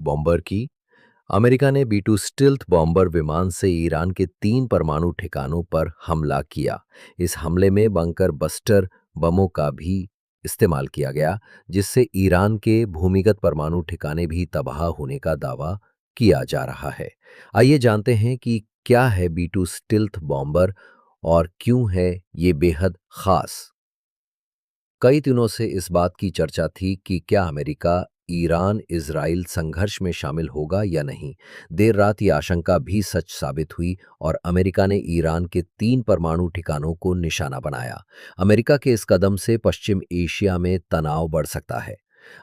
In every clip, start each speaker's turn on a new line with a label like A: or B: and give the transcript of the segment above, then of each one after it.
A: Bomber की। America ने B 2 stealth bomber विमान से ईरान के 3 परमाणु ठिकानों पर हमला किया। इस हमले में बंकर बस्टर बमों का भी इस्तेमाल किया गया, जिससे ईरान के भूमिगत परमाणु ठिकाने भी तबाह होने का दावा किया जा रहा है। आइए जानते हैं कि क्या है बी 2 स्टिल्थ बॉम्बर और क्यों है ये बेहद खास। कई दिनों से इस बात की चर्चा थी कि क्या अमेरिका ईरान इजराइल संघर्ष में शामिल होगा या नहीं। देर रात ये आशंका भी सच साबित हुई और अमेरिका ने ईरान के 3 परमाणु ठिकानों को निशाना बनाया। अमेरिका के इस कदम से पश्चिम एशिया में तनाव बढ़ सकता है।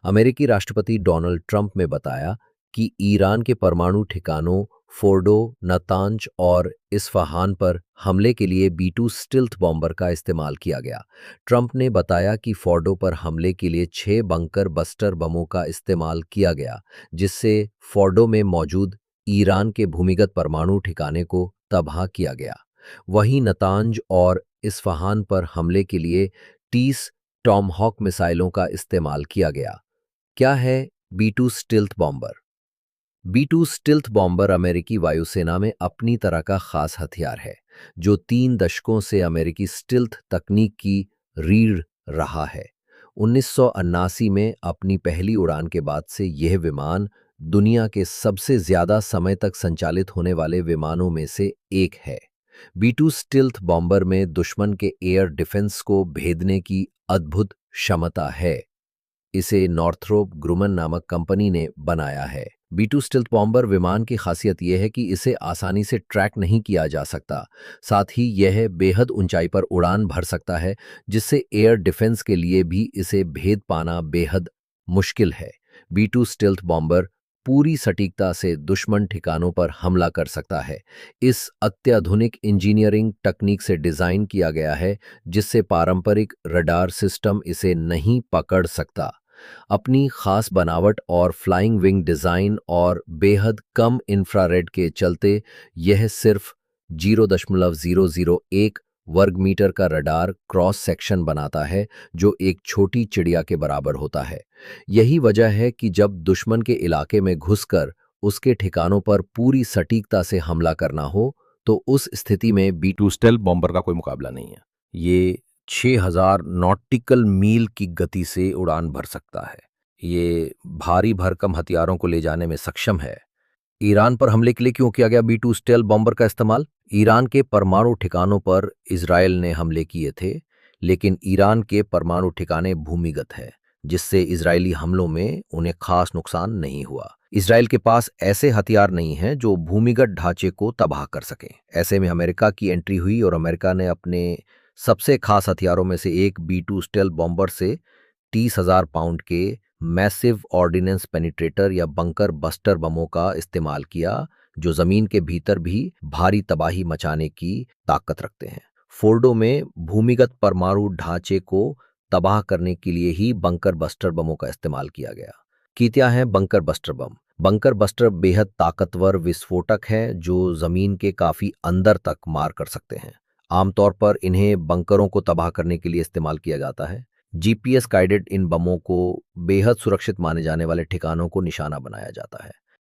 A: अमेरिकी राष्ट्रपति डोनाल्ड ट्रंप ने बताया कि ईरान के परमाणु ठिकानों फोर्डो, नतांज और इस्फहान पर हमले के लिए बी 2 स्टिल्थ बॉम्बर का इस्तेमाल किया गया। ट्रंप ने बताया कि फोर्डो पर हमले के लिए 6 बंकर बस्टर बमों का इस्तेमाल किया गया, जिससे फोर्डो में मौजूद ईरान के भूमिगत परमाणु ठिकाने को तबाह किया गया। वहीं नतांज और इस्फहान पर हमले के लिए 30 टॉमहॉक मिसाइलों का इस्तेमाल किया गया। क्या है B 2 stealth bomber? B 2 stealth bomber अमेरिकी वायुसेना में अपनी तरह का खास हथियार है, जो 3 दशकों से अमेरिकी स्टिल्थ तकनीक की रीढ़ रहा है। 1979 में अपनी पहली उड़ान के बाद से यह विमान दुनिया के सबसे ज्यादा समय तक संचालित होने वाले विमानों में से एक है। बी 2 स्टिल्थ बॉम्बर में दुश्मन के एयर डिफेंस को भेदने की अद्भुत क्षमता है। इसे नॉर्थरोप ग्रुमन नामक कंपनी ने बनाया है। बी 2 स्टिल्थ बॉम्बर विमान की खासियत यह है कि इसे आसानी से ट्रैक नहीं किया जा सकता। साथ ही यह बेहद ऊंचाई पर उड़ान भर सकता है, जिससे एयर डिफेंस के लिए भी इसे भेद पाना बेहद मुश्किल है। बी 2 स्टिल्थ बॉम्बर पूरी सटीकता से दुश्मन ठिकानों पर हमला कर सकता है। इस अत्याधुनिक इंजीनियरिंग तकनीक से डिजाइन किया गया है, जिससे पारंपरिक रडार सिस्टम इसे नहीं पकड़ सकता। अपनी खास बनावट और फ्लाइंग विंग डिज़ाइन और बेहद कम इंफ्रारेड के चलते यह सिर्फ 0.001 वर्ग मीटर का रडार क्रॉस सेक्शन बनाता है, जो एक छोटी चिड़िया के बराबर होता है। यही वजह है कि जब दुश्मन के इलाके में घुसकर उसके ठिकानों पर पूरी सटीकता से हमला करना हो, तो उस स्थिति में बी 2 स्टेल्थ बॉम्बर का कोई मुकाबला नहीं है। ये 6000 नॉटिकल मील की गति से उड़ान भर सकता है। ये भारी भरकम हथियारों को ले जाने में सक्षम है। ईरान पर हमले के लिए क्यों किया गया बी 2 स्टेल्थ बॉम्बर का इस्तेमाल? ईरान के परमाणु ठिकानों पर इजराइल ने हमले किए थे, लेकिन ईरान के परमाणु ठिकाने भूमिगत है, जिससे इजरायली हमलों में उन्हें खास नुकसान नहीं हुआ। इजराइल के पास ऐसे हथियार नहीं हैं जो भूमिगत ढांचे को तबाह कर सकें। ऐसे में अमेरिका की एंट्री हुई और अमेरिका ने अपने सबसे खास हथियारों में से एक बी 2 स्टेल्थ बॉम्बर से 30,000 पाउंड के मैसिव ऑर्डिनेंस पेनिट्रेटर या बंकर बस्टर बमों का इस्तेमाल किया, जो जमीन के भीतर भी भारी तबाही मचाने की ताकत रखते हैं। फोर्डो में भूमिगत परमाणु ढांचे को तबाह करने के लिए ही बंकर बस्टर बमों का इस्तेमाल किया गया। क्या है bunker buster bomb? Bunker buster बेहद ताकतवर विस्फोटक हैं जो जमीन के काफी अंदर तक मार कर सकते हैं। आमतौर पर इन्हें बंकरों को तबाह करने के लिए इस्तेमाल किया जाता है। जीपीएस गाइडेड इन बमों को बेहद सुरक्षित माने जाने वाले ठिकानों को निशाना बनाया जाता है।